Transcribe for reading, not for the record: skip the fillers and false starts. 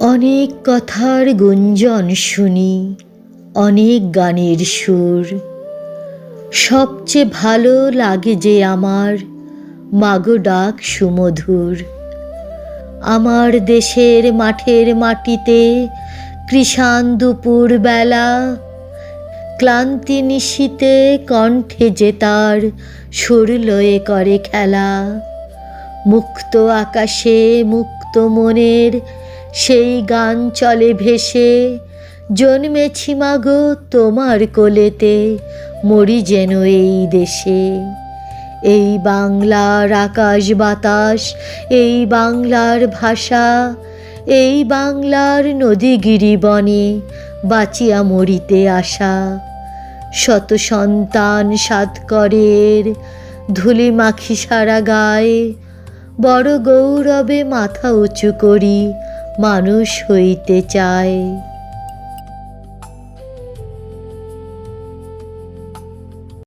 অনেক কথার গুঞ্জন শুনি, অনেক গানের সুর। সবচেয়ে ভালো লাগে যে আমার মাগো ডাক সুমধুর। আমার দেশের মাঠের মাটিতে কৃষাণ দুপুর বেলা, ক্লান্তি নিশীতে কণ্ঠে যে তার সুর লয়ে করে খেলা। মুক্ত আকাশে মুক্ত মনের সেই গান চলে ভেসে, জন্মেছি মাগো তোমার কোলেতে, মরি যেন এই দেশে। এই বাংলার আকাশ বাতাস, এই বাংলার ভাষা, এই বাংলার নদী গিরিবনে বাঁচিয়া মরিতে আসা। শত সন্তান সাতকরের ধুলি মাখি সারা গায়ে, বড় গৌরবে মাথা উঁচু করি মানুষ হইতে চায়।